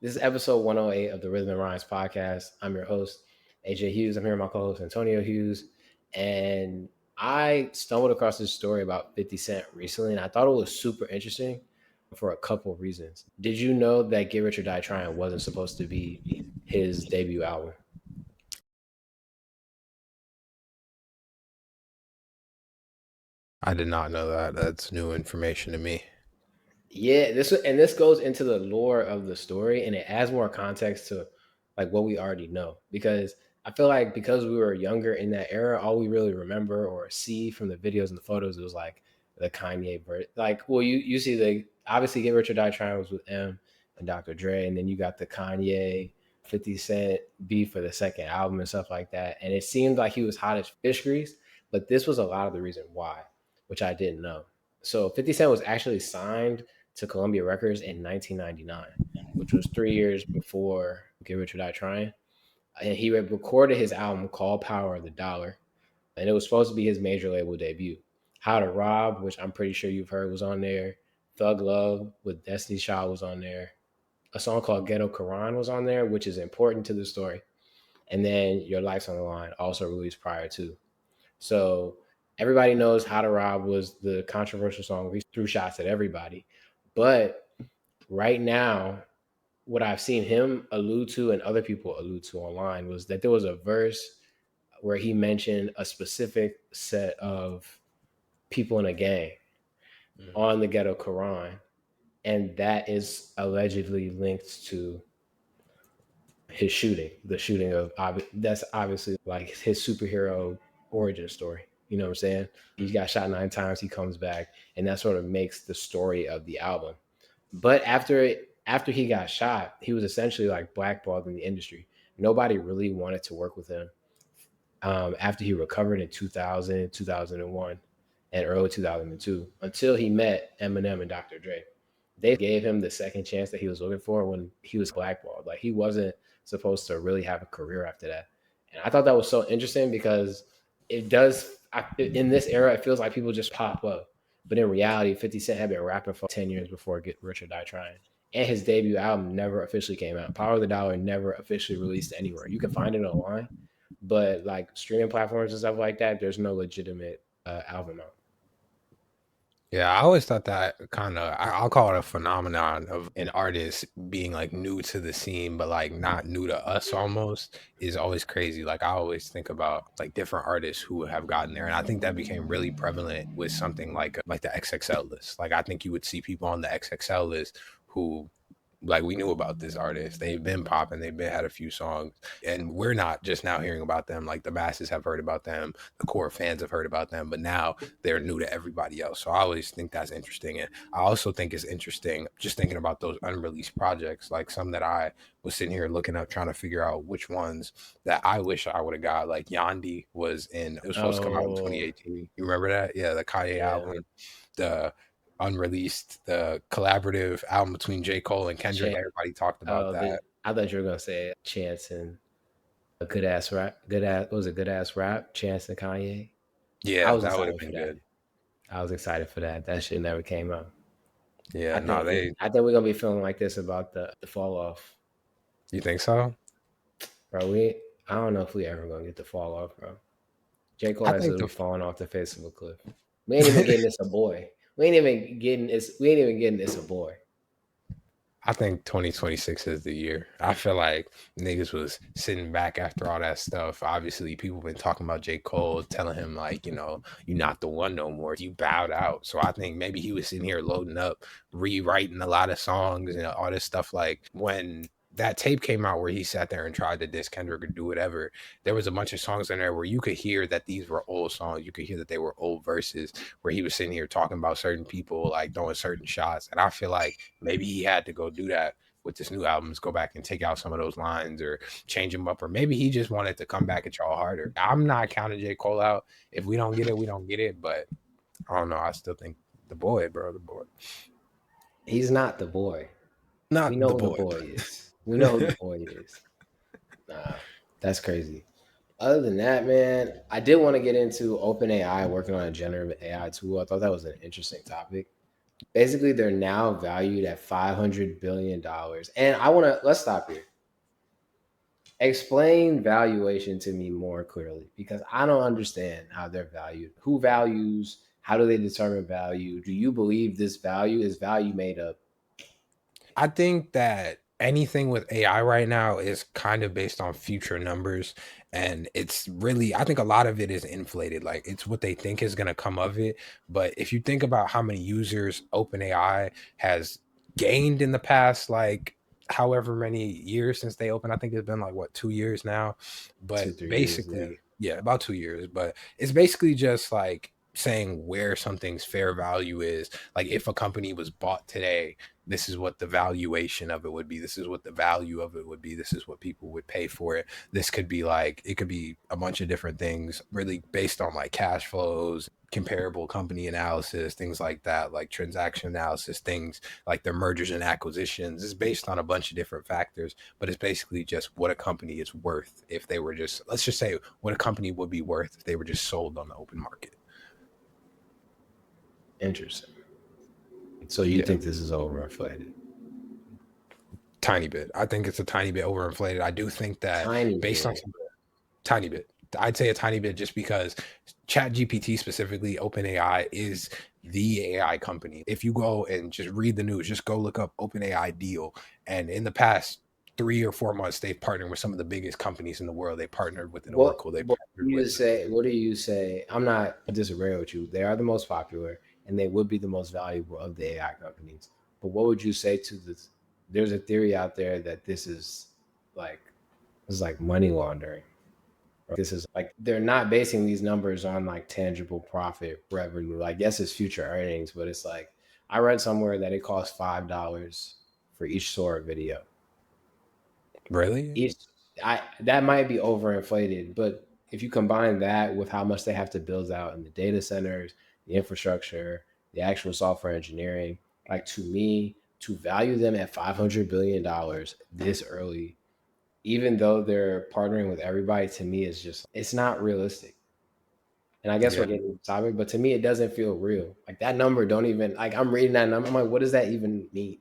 This is episode 108 of the Rhythm and Rhymes podcast. I'm your host, AJ Hughes. I'm here with my co host, Antonio Hughes. And I stumbled across this story about 50 Cent recently, and I thought it was super interesting for a couple of reasons. Did you know that Get Rich or Die Tryin' wasn't supposed to be his debut album? I did not know that. That's new information to me. Yeah, this goes into the lore of the story, and it adds more context to like what we already know. Because I feel like because we were younger in that era, all we really remember or see from the videos and the photos was like the Kanye verse. Like, well, you see the obviously Get Rich or Die Tryin' was with M and Dr. Dre, and then you got the Kanye 50 Cent beef for the second album and stuff like that. And it seemed like he was hot as fish grease, but this was a lot of the reason why, which I didn't know. So 50 Cent was actually signed to Columbia Records in 1999, which was 3 years before Get Rich or Die Trying. And he had recorded his album called Power of the Dollar, and it was supposed to be his major label debut. How to Rob, which I'm pretty sure you've heard, was on there. Thug Love with Destiny's Child was on there. A song called Ghetto Quran was on there, which is important to the story. And then Your Life's on the Line, also released prior to. So everybody knows How to Rob was the controversial song. We threw shots at everybody. But right now, what I've seen him allude to and other people allude to online was that there was a verse where he mentioned a specific set of people in a gang on the Ghetto Quran, and that is allegedly linked to his shooting, the shooting of that's obviously like his superhero origin story. You know what I'm saying? He got shot 9 times, he comes back, and that sort of makes the story of the album. But after he got shot, he was essentially like blackballed in the industry. Nobody really wanted to work with him. After he recovered in 2000, 2001, and early 2002, until he met Eminem and Dr. Dre. They gave him the second chance that he was looking for when he was blackballed. Like he wasn't supposed to really have a career after that. And I thought that was so interesting because it does, in this era, it feels like people just pop up. But in reality, 50 Cent had been rapping for 10 years before Get Rich or Die Trying. And his debut album never officially came out. Power of the Dollar never officially released anywhere. You can find it online, but like streaming platforms and stuff like that, there's no legitimate album out. Yeah, I always thought that kind of, I'll call it a phenomenon of an artist being like new to the scene, but like not new to us almost is always crazy. Like I always think about like different artists who have gotten there. And I think that became really prevalent with something like the XXL list. Like I think you would see people on the XXL list who like we knew about this artist. They've been popping. They've been had a few songs, and we're not just now hearing about them. Like the masses have heard about them, the core fans have heard about them, but now they're new to everybody else. So I always think that's interesting, and I also think it's interesting just thinking about those unreleased projects, like some that I was sitting here looking up trying to figure out which ones that I wish I would have got. Like Yandi was in. It was supposed to come out in Oh, 2018. You remember that? Yeah, the Kanye yeah. album. The Unreleased, the collaborative album between J. Cole and Kendrick. Chance. Everybody talked about Oh, that. I thought you were gonna say Chance and a good ass rap. Good ass, what was it? Good ass rap. Chance and Kanye. I Yeah, was that would have excited for been that. good. I was excited for that. That shit never came out. Yeah, no, I think we're gonna be feeling like this about the fall off, you think so? bro. I don't know if we ever gonna get the fall off, bro. J. Cole I has think literally fallen off the face of a cliff. We ain't even getting this a boy. We ain't even getting this. We ain't even getting this a boy. I think 2026 is the year. I feel like niggas was sitting back after all that stuff. Obviously, people been talking about J. Cole, telling him like, you're not the one no more. You bowed out. So I think maybe he was sitting here loading up, rewriting a lot of songs and all this stuff. Like when that tape came out where he sat there and tried to diss Kendrick or do whatever, there was a bunch of songs in there where you could hear that these were old songs. You could hear that they were old verses where he was sitting here talking about certain people, like throwing certain shots. And I feel like maybe he had to go do that with this new album, is go back and take out some of those lines or change them up, or maybe he just wanted to come back at y'all harder. I'm not counting J. Cole out. If we don't get it, we don't get it. But I don't know. I still think the boy, bro, the boy. He's not the boy. We Not know the who the boy. boy is. We know who the boy is. Nah, that's crazy. Other than that, man, I did want to get into OpenAI working on a generative AI tool. I thought that was an interesting topic. Basically, they're now valued at $500 billion. And let's stop here. Explain valuation to me more clearly because I don't understand how they're valued. Who values? How do they determine value? Do you believe this value is value made up? I think that anything with AI right now is kind of based on future numbers. And it's really, I think a lot of it is inflated. Like it's what they think is going to come of it. But if you think about how many users OpenAI has gained in the past, like however many years since they opened, I think it's been like what, 2 years now. But 2 3 years, yeah. basically, yeah, about 2 years. But it's basically just like saying where something's fair value is. Like if a company was bought today, this is what the valuation of it would be. This is what the value of it would be. This is what people would pay for it. This could be like, it could be a bunch of different things, really based on like cash flows, comparable company analysis, things like that, like transaction analysis, things like their mergers and acquisitions. It's based on a bunch of different factors, but it's basically just what a company is worth if they were just, let's just say what a company would be worth if they were just sold on the open market. Interesting. So you Yeah. think this is overinflated? Tiny bit. I think it's a tiny bit overinflated. I do think that Tiny based on bit. some tiny bit. I'd say a tiny bit just because ChatGPT specifically, OpenAI is the AI company. If you go and just read the news, just go look up OpenAI deal. And in the past 3 or 4 months, they've partnered with some of the biggest companies in the world. They partnered with an What Oracle. They what do partnered you with say? What do you say? I'm not disagreeing with you. They are the most popular, and they would be the most valuable of the AI companies. But what would you say to this? There's a theory out there that like this is like money laundering. This is like they're not basing these numbers on like tangible profit revenue. Like yes, it's future earnings, but it's like I read somewhere that it costs $5 for each Sora video. really? Each I that might be overinflated, but if you combine that with how much they have to build out in the data centers, the infrastructure, the actual software engineering, like to me, to value them at $500 billion this early, even though they're partnering with everybody, to me is just it's not realistic. And I guess we're Yeah. getting off topic, but to me it doesn't feel real. Like that number don't even like I'm reading that number, I'm like, what does that even mean?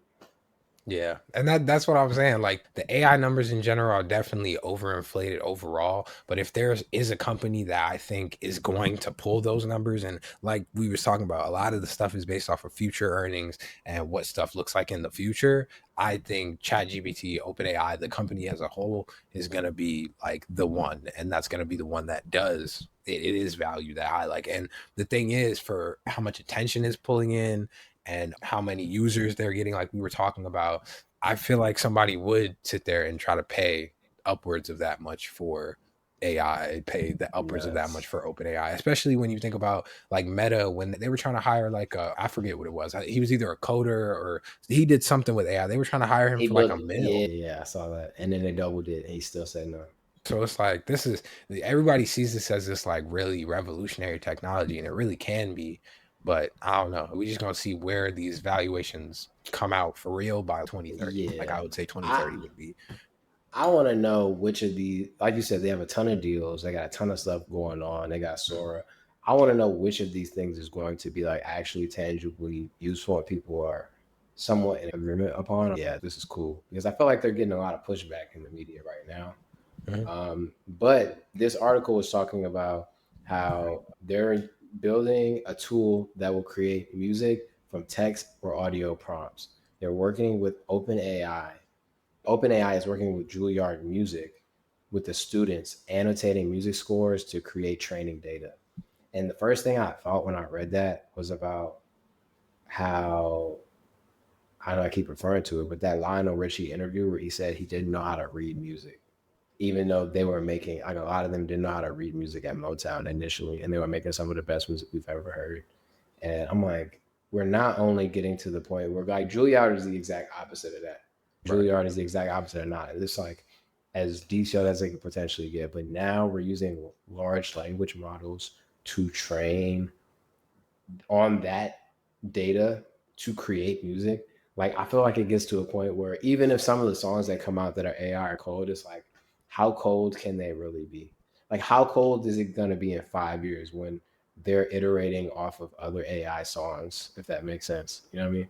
Yeah. And that's what I'm saying. Like the AI numbers in general are definitely overinflated overall. But if there is a company that I think is going to pull those numbers, and like we was talking about, a lot of the stuff is based off of future earnings and what stuff looks like in the future. I think ChatGPT, OpenAI, the company as a whole is gonna be like the one, and that's gonna be the one that does it is value that high. Like, and the thing is, for how much attention is pulling in and how many users they're getting, like we were talking about, I feel like somebody would sit there and try to pay upwards of that much for AI, pay the upwards of that much Nuts. for OpenAI, especially when you think about like Meta, when they were trying to hire like I forget what it was. He was either a coder or he did something with AI. They were trying to hire him He for like built a yeah, mil. yeah, I saw that. And then they doubled it and he still said no. So it's like this is everybody sees this as this like really revolutionary technology, and it really can be. But I don't know. We just gonna see where these valuations come out for real by 2030. Like Yeah. I would say I 2030 would be I want to know which of the like you said, they have a ton of deals, they got a ton of stuff going on, they got Sora. I want to know which of these things is going to be like actually tangibly useful and people are somewhat in agreement upon. Yeah, this is cool. Because I feel like they're getting a lot of pushback in the media right now. Mhm. But this article was talking about how they're building a tool that will create music from text or audio prompts. They're working with OpenAI. OpenAI is working with Juilliard Music with the students annotating music scores to create training data. And the first thing I thought when I read that was about how I know I keep referring to it, but that Lionel Richie interview where he said he didn't know how to read music, even though they were making like a lot of them didn't know how to read music at Motown initially, and they were making some of the best music we've ever heard. And I'm like, we're not only getting to the point where like Juilliard is the exact opposite of that. Right. Juilliard is the exact opposite of not. It's like as detailed as they could potentially get, but now we're using large language models to train on that data to create music. Like I feel like it gets to a point where even if some of the songs that come out that are AI are cold, it's like how cold can they really be? Like how cold is it gonna be in 5 years when they're iterating off of other AI songs, if that makes sense. You know what I mean?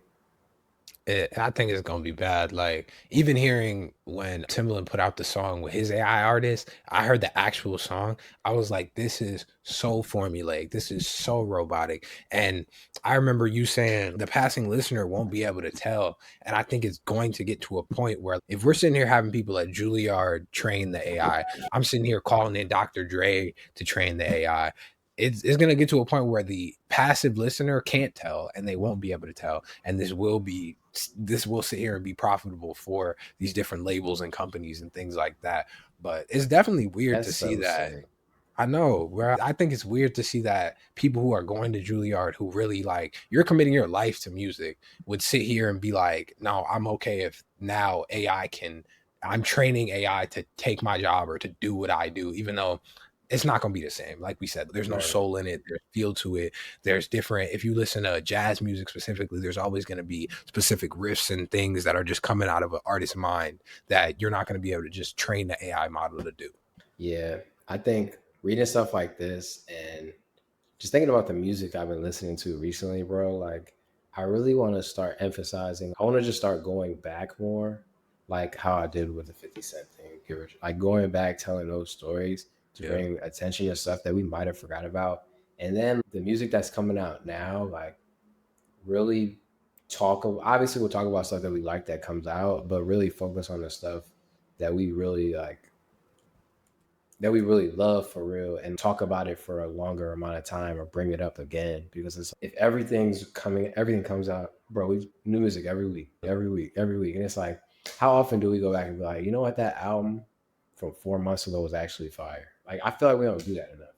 I think it's gonna be bad. Like even hearing when Timbaland put out the song with his AI artist, I heard the actual song. I was like, this is so formulaic. This is so robotic. And I remember you saying the passing listener won't be able to tell. And I think it's going to get to a point where if we're sitting here having people at Juilliard train the AI, I'm sitting here calling in Dr. Dre to train the AI. It's going to get to a point where the passive listener can't tell and they won't be able to tell, and this will sit here and be profitable for these different labels and companies and things like that. But it's definitely weird That's to see so that. sick. I know, where I think it's weird to see that people who are going to Juilliard who really like you're committing your life to music would sit here and be like, no, I'm okay if now AI can, I'm training AI to take my job or to do what I do, even though it's not going to be the same. Like we said, there's no Right. soul in it. There's feel to it. There's different. If you listen to jazz music specifically, there's always going to be specific riffs and things that are just coming out of an artist's mind that you're not going to be able to just train the AI model to do. Yeah. I think reading stuff like this and just thinking about the music I've been listening to recently, bro, like I really want to start emphasizing, I want to just start going back more, like how I did with the 50 Cent thing. Like going back, telling those stories to Yeah. bring attention to stuff that we might have forgot about. And then the music that's coming out now, like really obviously we'll talk about stuff that we like that comes out, but really focus on the stuff that we really like, that we really love for real, and talk about it for a longer amount of time or bring it up again, because it's if everything comes out, bro, we new music every week, every week, every week, and it's like, how often do we go back and be like, you know what, that album from 4 months ago was actually fire? Like I feel like we don't do that enough.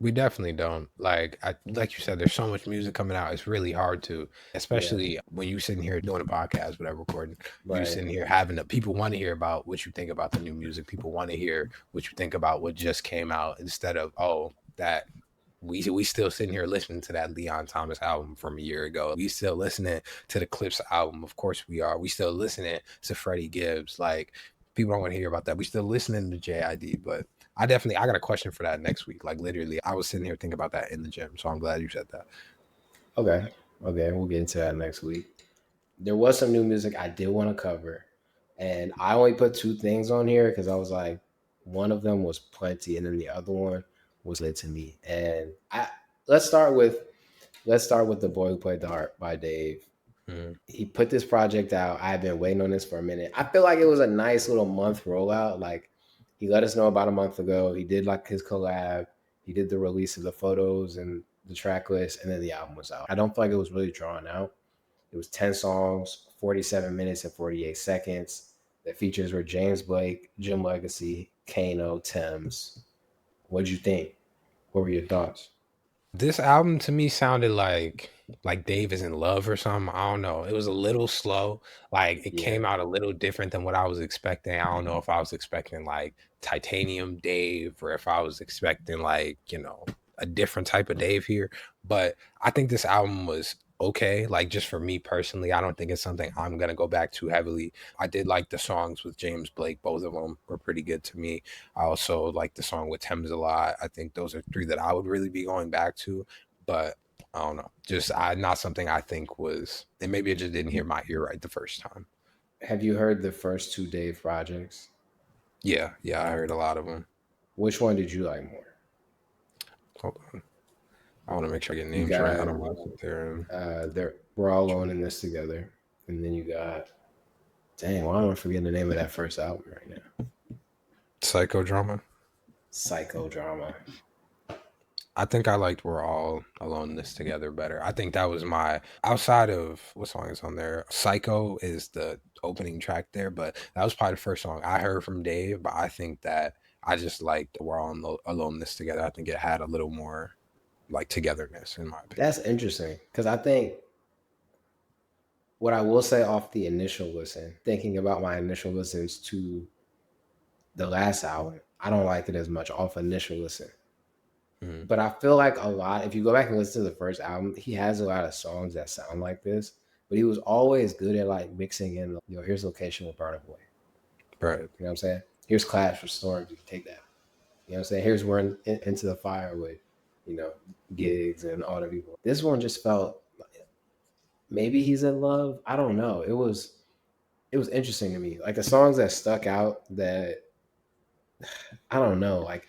We definitely don't. Like you said, there's so much music coming out. It's really hard to, Yeah. especially when you sitting here doing a podcast, whatever, recording. You Right. sitting here having people want to hear about what you think about the new music. People want to hear what you think about what just came out instead of that we still sitting here listening to that Leon Thomas album from a year ago. We still listening to the Clips album. Of course we are. We still listening to Freddie Gibbs. Like people don't want to hear about that. We still listening to JID, but I got a question for that next week. Like literally, I was sitting here thinking about that in the gym. So I'm glad you said that. Okay. Okay, we'll get into that next week. There was some new music I did want to cover, and I only put two things on here because I was like, one of them was plenty, and then the other one was lit to me. And I let's start with the boy who played the harp by Dave. Mm. He put this project out. I've been waiting on this for a minute. I feel like it was a nice little month rollout. Like he let us know about a month ago. He did like his collab. He did the release of the photos and the track list, and then the album was out. I don't feel like it was really drawn out. It was 10 songs, 47 minutes and 48 seconds. The features were James Blake, Jim Legacy, Kano, Thames. What'd you think? What were your thoughts? This album to me sounded like Dave is in love or something. I don't know. It was a little slow. Like it Yeah. came out a little different than what I was expecting. I don't know if I was expecting like Titanium Dave or if I was expecting like, a different type of Dave here. But I think this album was okay. Like just for me personally, I don't think it's something I'm gonna go back to heavily. I did like the songs with James Blake. Both of them were pretty good to me. I also like the song with Thames a lot. I think those are three that I would really be going back to. But I don't know. Just not something I think was, and maybe it just didn't hear my ear right the first time. Have you heard the first two Dave projects? Yeah, yeah, I heard a lot of them. Which one did you like more? Hold on. I want to make sure I get You names right. I got don't want to sit there and. we're all alone in this together. And then you got, dang, why am I forgetting the name of that first album right now? Psychodrama. Psychodrama. I think I liked We're All Alone This Together better. I think that was my, outside of what song is on there. Psycho is the opening track there, but that was probably the first song I heard from Dave. But I think that I just liked We're All Alone This Together. I think it had a little more like togetherness in my opinion. That's interesting because I think what I will say off the initial listen, thinking about my initial listens to the last album, I don't like it as much off initial listen. Mm-hmm. But I feel like a lot, if you go back and listen to the first album, he has a lot of songs that sound like this, but he was always good at like mixing in, here's Location with Burna Boy. Right. You know what I'm saying? Here's Clash with Storms. You can take that. You know what I'm saying? Here's We're Into the Fire with you know, gigs and all the people. This one just felt maybe he's in love. I don't know. It was interesting to me. Like the songs that stuck out that I don't know. Like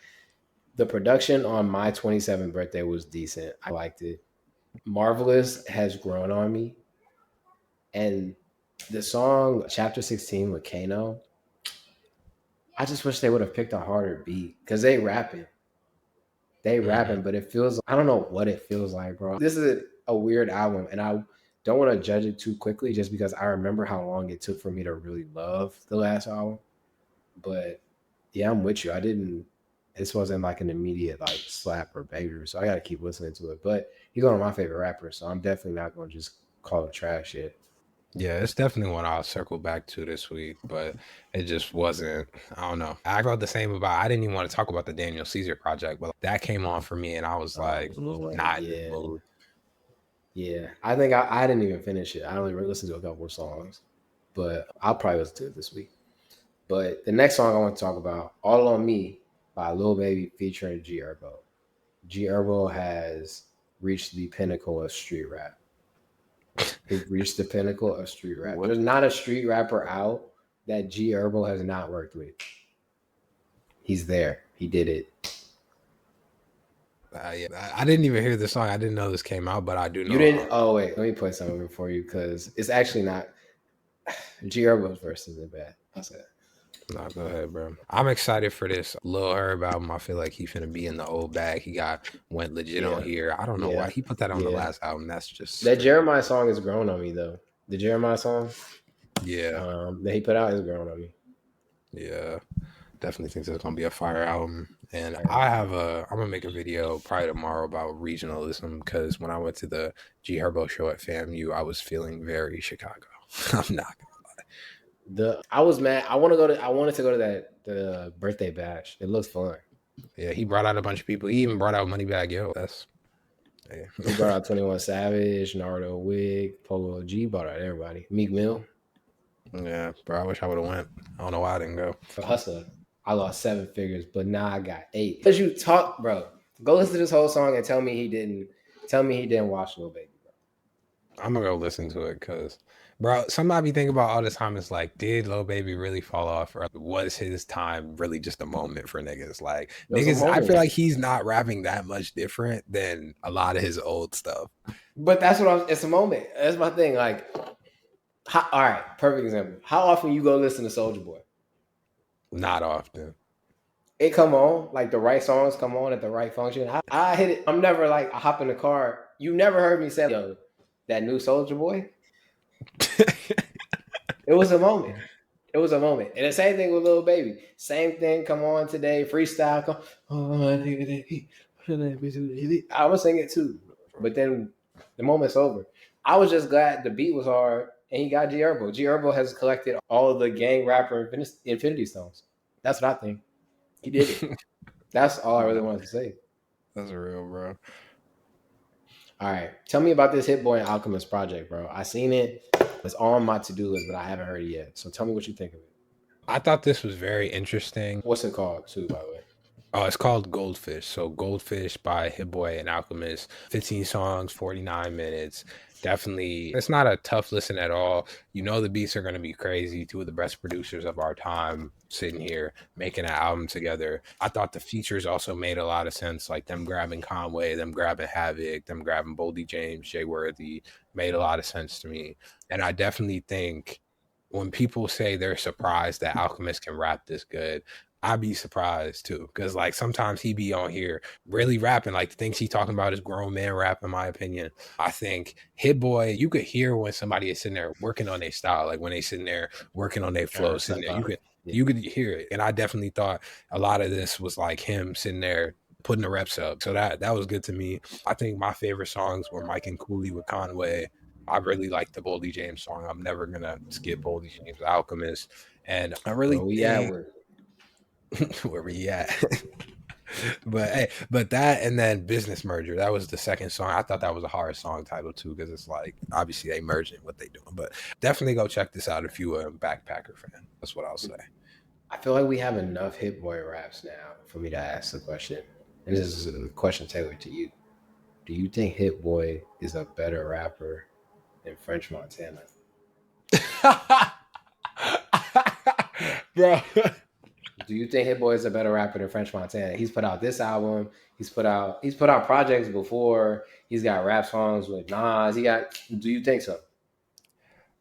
the production on my 27th birthday was decent. I liked it. Marvelous has grown on me. And the song Chapter 16 with Kano, I just wish they would have picked a harder beat because they rapping. They Mm-hmm. rapping, but it feels I don't know what it feels like, bro. This is a weird album, and I don't want to judge it too quickly just because I remember how long it took for me to really love the last album. But yeah, I'm with you. I didn't. This wasn't like an immediate like slap or banger, so I got to keep listening to it. But he's one of my favorite rappers, so I'm definitely not going to just call it trash yet. Yeah, it's definitely one I'll circle back to this week, but it just wasn't. I don't know. I felt the same about. I didn't even want to talk about the Daniel Caesar project, but that came on for me, and I was like, not in the Yeah, mood. yeah. I think I didn't even finish it. I only listened to a couple more songs, but I'll probably listen to it this week. But the next song I want to talk about, "All on Me" by Lil Baby featuring G Herbo. G Herbo has reached the pinnacle of street rap. He reached the pinnacle of street rap. What? There's not a street rapper out that G Herbo has not worked with. He's there. He did it. Yeah, I didn't even hear the song. I didn't know this came out, but I do You know. didn't? Oh wait, let me play something for you because it's actually not. G Herbo's verse isn't bad. I'll say that. No, go ahead, bro. I'm excited for this Lil Herb album. I feel like he finna be in the old bag. He went legit on Yeah, here. I don't know why yeah, he put that on the yeah. last album. That's just That strange. Jeremiah song has grown on me though. The Jeremiah song Yeah, that he put out has grown on me. yeah. Definitely think it's gonna be a fire album. And Fire album. I'm gonna make a video probably tomorrow about regionalism because when I went to the G Herbo show at FAMU, I was feeling very Chicago. I'm not The I was mad. I want to go to. I wanted to go to that the birthday bash. It looks fun. Yeah, he brought out a bunch of people. He even brought out Moneybagg Yo. That's yeah. He brought out 21 Savage, Naruto Wig, Polo G. Brought out everybody. Meek Mill, Yeah, bro. I wish I would have went. I don't know why I didn't go. Hustler. I lost 7 figures, but now I got 8. Because you talk, bro. Go listen to this whole song and tell me he didn't. Tell me he didn't watch Lil Baby. I'm gonna go listen to it because, bro, something I be thinking about all the time is like, did Lil Baby really fall off, or was his time really just a moment for niggas? Like, It was a niggas, I feel moment. like he's not rapping that much different than a lot of his old stuff. But that's what I'm. It's a moment. That's my thing. Like, all right, perfect example. How often you go listen to Soldier Boy? Not often. It come on, like the right songs come on at the right function. I hit it. I'm never like I hop in the car. You never heard me say, "Yo, that new Soldier Boy." It was a moment. It was a moment, and the same thing with Lil Baby. Same thing. Come on today, freestyle. Come. I was sing it too, but then the moment's over. I was just glad the beat was hard, and he got G Herbo. G Herbo has collected all of the gang rapper Infinity Stones. That's what I think. He did it. That's all I really wanted to say. That's real, bro. All right. Tell me about this Hit Boy and Alchemist project, bro. I seen it. It's on my to-do list, but I haven't heard it yet. So tell me what you think of it. I thought this was very interesting. What's it called, too, by the way? Oh, it's called Goldfish. So Goldfish by Hit Boy and Alchemist. 15 songs, 49 minutes. Definitely, it's not a tough listen at all. You know the beats are going to be crazy. Two of the best producers of our time sitting here making an album together. I thought the features also made a lot of sense. Like them grabbing Conway, them grabbing Havoc, them grabbing Boldy James, Jay Worthy made a lot of sense to me. And I definitely think when people say they're surprised that Alchemist can rap this good, I'd be surprised too, because like sometimes he be on here really rapping. Like the things he talking about is grown man rap, in my opinion. I think Hit Boy, you could hear when somebody is sitting there working on their style, like when they sitting there working on their flow, sitting there, Yeah. you could hear it. And I definitely thought a lot of this was like him sitting there putting the reps up. So that was good to me. I think my favorite songs were Mike and Cooley with Conway. I really like the Boldy James song. I'm never gonna skip Boldy James Alchemist. And I Where really we at think with where we at. But hey, but that and then Business Merger, that was the second song. I thought that was a hard song title too, because it's like obviously they merging what they doing. But definitely go check this out if you are a backpacker fan. That's what I'll say. I feel like we have enough Hit Boy raps now for me to ask the question. And this is a question tailored to you. Do you think Hit Boy is a better rapper than French Montana? Bro. Do you think Hit Boy is a better rapper than French Montana? He's put out this album. He's put out projects before. He's got rap songs with Nas. He got. Do you think so?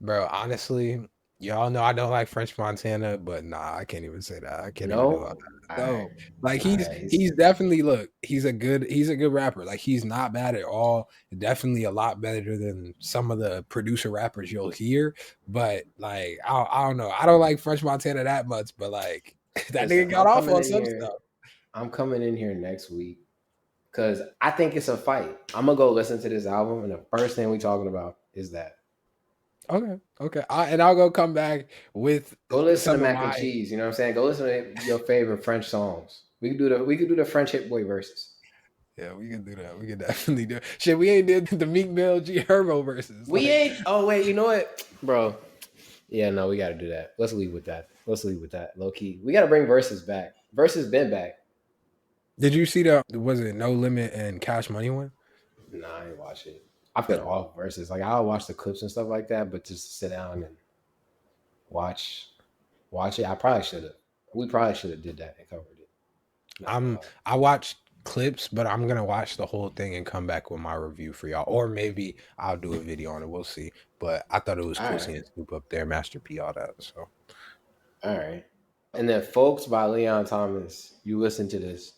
Bro, honestly, y'all know I don't like French Montana, but nah, I can't even say that. I can't even do all No. that. All right. No. Like All he's right. he's definitely look, he's a good rapper. Like he's not bad at all. Definitely a lot better than some of the producer rappers you'll hear. But like I don't know. I don't like French Montana that much, but like that Listen, nigga got off on some stuff. I'm coming in here next week because I think it's a fight. I'm gonna go listen to this album, and the first thing we talking about is that. Okay. I'll go come back with Go listen to some of Mac and my Cheese. You know what I'm saying? Go listen to your favorite French songs. We could do the French Hit Boy verses. yeah, we can do that. We can definitely do it. Shit, we ain't did the Meek Mill G Herbo versus. We Like, ain't. Oh wait, you know what, bro? Yeah, no, we got to do that. Let's leave with that. Let's leave with that. Low key, we got to bring verses back. Verses been back. did you see was it No Limit and Cash Money one? Nah, I ain't watch it. I've been off verses. Like I'll watch the clips and stuff like that, but just to sit down and watch watch it, I probably should have. We probably should have did that and covered it. I watched clips, but I'm gonna watch the whole thing and come back with my review for y'all. Or maybe I'll do a video on it. We'll see. But I thought it was All cool right, seeing Snoop up there, Master P, all that. So all right. And then, folks, by Leon Thomas. You listen to this.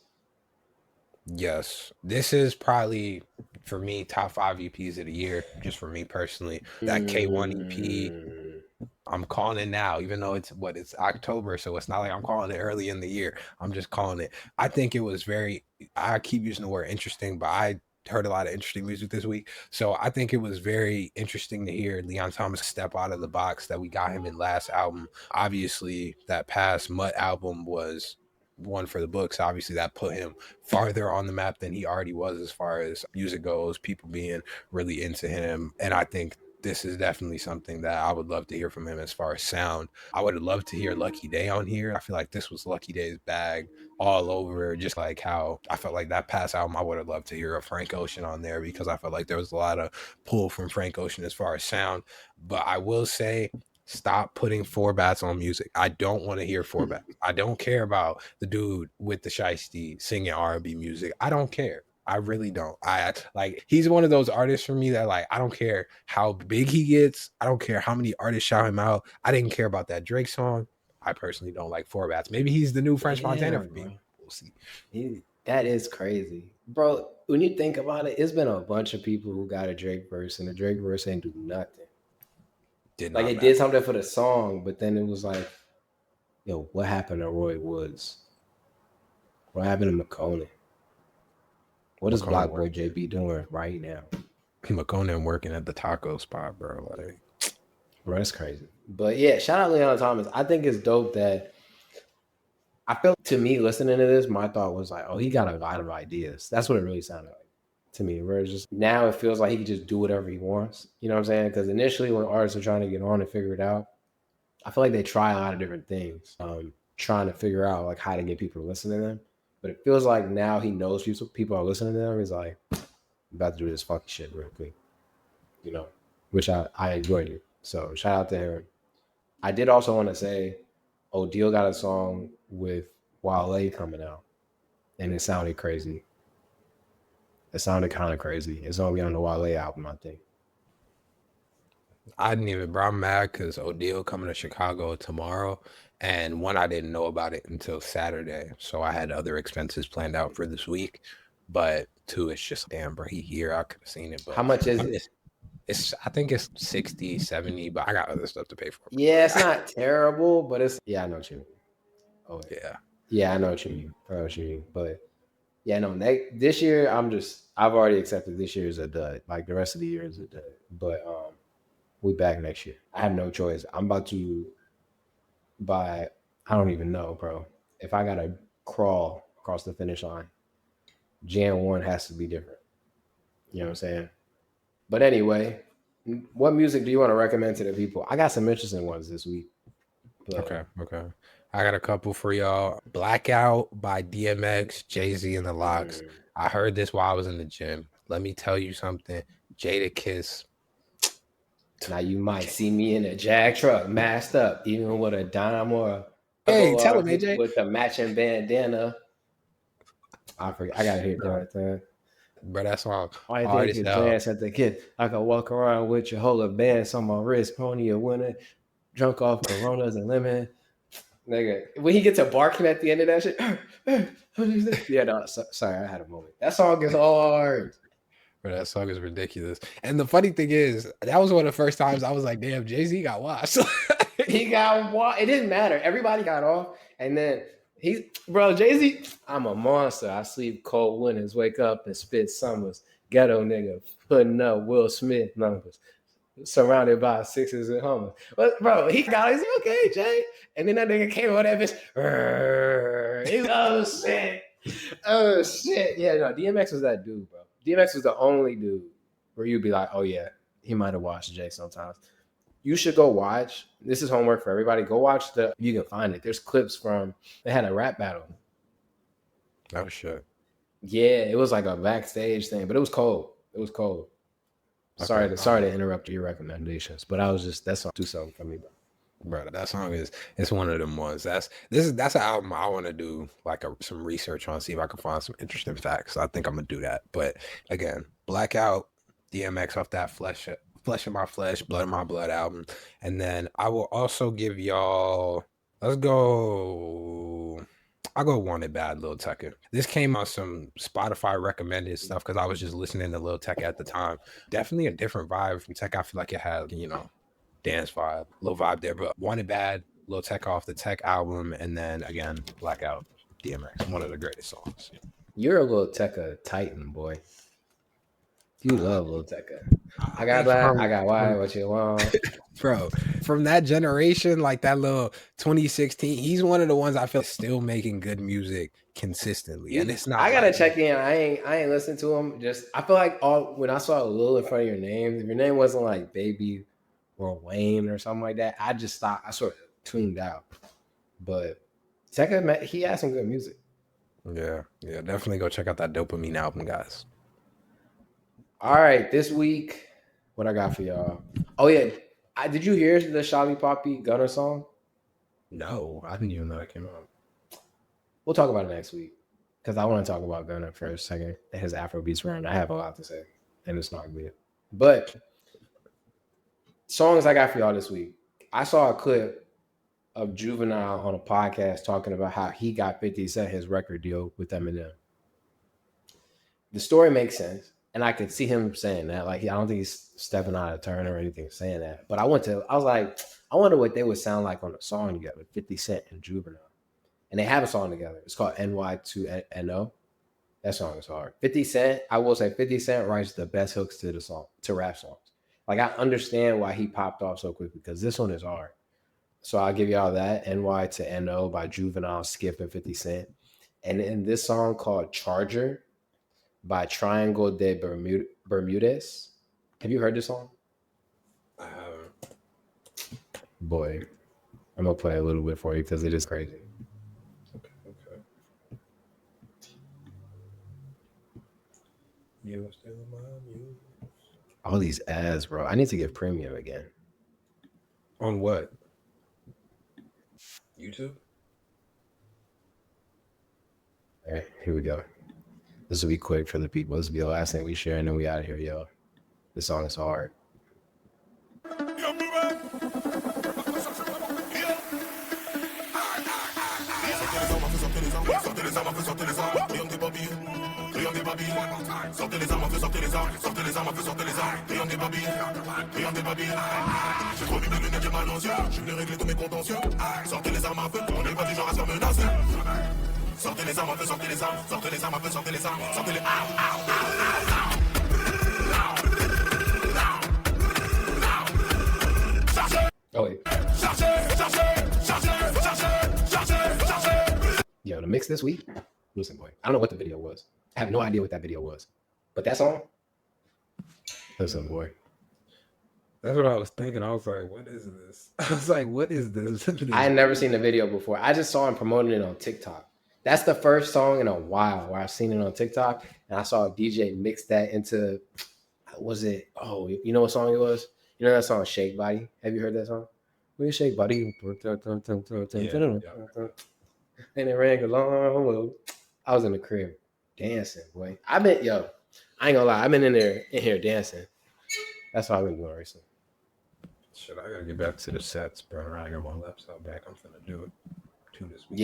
yes, this is probably for me top 5 EPs of the year, just for me personally. That K1 EP, Mm, I'm calling it now, even though it's October, so it's not like I'm calling it early in the year. I'm just calling it. I think it was very. I keep using the word interesting, but I heard a lot of interesting music this week, so I think it was very interesting to hear Leon Thomas step out of the box that we got him in last album. Obviously, that past Mutt album was one for the books. Obviously, that put him farther on the map than he already was as far as music goes. People being really into him, and I think this is definitely something that I would love to hear from him as far as sound. I would love to hear Lucky Day on here. I feel like this was Lucky Day's bag all over, just like how I felt like that past album, I would have loved to hear a Frank Ocean on there because I felt like there was a lot of pull from Frank Ocean as far as sound. But I will say, stop putting four bats on music. I don't want to hear four bats. I don't care about the dude with the shiesty singing R&B music. I don't care. I really don't. I like he's one of those artists for me that like I don't care how big he gets. I don't care how many artists shout him out. I didn't care about that Drake song. I personally don't like four bats. Maybe he's the new French Montana damn, for me. bro. We'll see. That is crazy, bro. When you think about it, it's been a bunch of people who got a Drake verse, and the Drake verse ain't do nothing. Did Like not it matter. did something for the song, but then it was like, yo, what happened to Roy Woods? What happened to McConan? What is McConan Block Boy working. JB doing right now? McConan working at the taco spot, bro. Like Bro, that's crazy. But yeah, shout out Leon Thomas. I think it's dope that I felt to me listening to this, my thought was like, oh, he got a lot of ideas. That's what it really sounded like to me. Where it's just now it feels like he can just do whatever he wants. You know what I'm saying? Because initially when artists are trying to get on and figure it out, I feel like they try a lot of different things, trying to figure out like how to get people to listen to them. But it feels like now he knows people are listening to them. He's like, I'm about to do this fucking shit real quick, you know, which I enjoyed it. So shout out to him. I did also want to say, Odile got a song with Wale coming out, and it sounded crazy. It sounded kind of crazy. It's gonna be on the Wale album, I think. I didn't even, bro. I'm mad because Odile coming to Chicago tomorrow, and one, I didn't know about it until Saturday, so I had other expenses planned out for this week. But two, it's just damn, bro. He here. I could have seen it, How but much is I'm it? just. It's. I think it's 60, 70, but I got other stuff to pay for, bro. Yeah, it's not terrible, but it's yeah, I know what you mean. Oh wait. Yeah. Yeah, I know what you mean. I know what you mean. But yeah, no, this year I've already accepted this year is a dud. Like the rest of the year is a dud. But we back next year. I have no choice. I'm about to buy. I don't even know, bro. If I gotta crawl across the finish line, Jan 1 has to be different. You know what I'm saying? But anyway, what music do you want to recommend to the people? I got some interesting ones this week. But Okay. I got a couple for y'all. Blackout by DMX, Jay-Z, and the Locks. I heard this while I was in the gym. Let me tell you something. Jada Kiss. Now you might see me in a Jag truck, masked up, even with a dime or a Hey, double tell R him, AJ. with the matching bandana. I forget. I gotta hit that right there. Bro, that song I hard think as you hell. glance at the kid. I can walk around with your whole bands on my wrist, pony a winner, drunk off Coronas and lemon. Nigga, when he gets to barking at the end of that shit, yeah, no, sorry, I had a moment. That song is hard. Bro, that song is ridiculous. And the funny thing is, that was one of the first times I was like, damn, Jay-Z got washed. He got what? It didn't matter. Everybody got off, and then bro, Jay-Z. I'm a monster. I sleep cold winters, wake up and spit summers. Ghetto nigga putting up Will Smith numbers, surrounded by sixes and hummers. But bro, he got. He's okay, Jay. And then that nigga came on that bitch. Oh shit. Oh shit. Yeah, no. DMX was that dude, bro. DMX was the only dude where you'd be like, oh yeah, he might have watched Jay sometimes. You should go watch. This is homework for everybody. Go watch you can find it. There's clips from, they had a rap battle. Oh shit. Yeah, it was like a backstage thing, but it was cold. It was cold. Okay. Sorry to interrupt your recommendations, but that's too something for me, bro. Bro, that song it's one of them ones. That's an album I want to do like some research on, see if I can find some interesting facts. I think I'm gonna do that. But again, Blackout, DMX off that Flesh of My Flesh, Blood of My Blood album. And then I will also give y'all, I'll go Wanted Bad, Lil Tecca. This came on some Spotify recommended stuff because I was just listening to Lil Tecca at the time. Definitely a different vibe from Tecca. I feel like it had, dance vibe, little vibe there. But Wanted Bad, Lil Tecca off the Tech album. And then again, Blackout, DMX, one of the greatest songs. You're a Lil Tecca titan, boy. You love Lil Tecca. I got black, I got white, what you want? Bro, from that generation, like that little 2016, he's one of the ones I feel still making good music consistently. And it's not. I gotta check in. I ain't listened to him. Just I feel like when I saw Lil in front of your name, if your name wasn't like Baby or Wayne or something like that, I just stopped. I sort of tuned out. But Tecca, he has some good music. Yeah, definitely go check out that Dopamine album, guys. All right, this week, what I got for y'all? Oh yeah, did you hear the Shabby Poppy Gunner song? No, I didn't even know that came out. We'll talk about it next week because I want to talk about Gunner for a second and his Afrobeats run. I have a lot to say, and it's not good. But songs I got for y'all this week. I saw a clip of Juvenile on a podcast talking about how he got 50 Cent his record deal with Eminem. The story makes sense. And I could see him saying that. Like, I don't think he's stepping out of turn or anything saying that. But I was like, I wonder what they would sound like on a song together, 50 Cent and Juvenile. And they have a song together. It's called NY2NO. That song is hard. 50 Cent, I will say 50 Cent writes the best hooks to the song, to rap songs. Like, I understand why he popped off so quickly because this one is hard. So I'll give y'all that. NY2NO by Juvenile, Skip, and 50 Cent. And in this song called Charger by Triangle de Bermudez. Have you heard this song? I haven't. Boy, I'm going to play a little bit for you because it is crazy. Okay. You are still my muse. All these ads, bro. I need to get premium again. On what? YouTube? All right, here we go. This will be quick for the people. This will be the last thing we share, and then we out of here, yo. This song is hard. Sortez les armes à feu, sortez les armes, sortez les armes à feu, sortez les armes, sortez les Oh, wait. Yo, the mix this week. Listen, boy. I don't know what the video was. I have no idea what that video was. But that song. Listen, boy. That's what I was thinking. I was like, what is this? I was like, what is this? I had never seen the video before. I just saw him promoting it on TikTok. That's the first song in a while where I've seen it on TikTok, and I saw a DJ mix that into. Was it? Oh, you know what song it was? You know that song "Shake Body"? Have you heard that song? We shake body, and it rang along. I was in the crib dancing, boy. I ain't gonna lie. I've been in here dancing. That's what I've been doing recently. Shit, I gotta get back to the sets, bro. I got my laptop back. I'm finna do it too this week.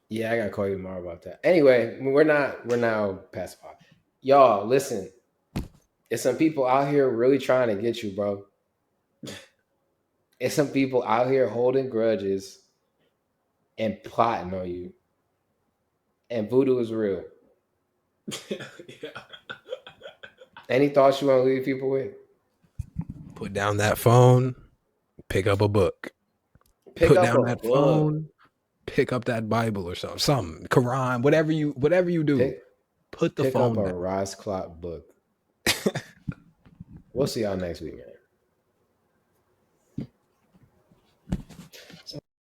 Yeah. I gotta call you tomorrow about that. Anyway, we're now past the pod. Y'all, listen. There's some people out here really trying to get you, bro. There's some people out here holding grudges and plotting on you. And voodoo is real. Yeah. Any thoughts you want to leave people with? Put down that phone. Pick up a book. Put down that phone. Pick up that Bible or something. Quran, whatever you do. Put the phone down. Pick up a down. Rise Clock book. We'll see y'all next week, man.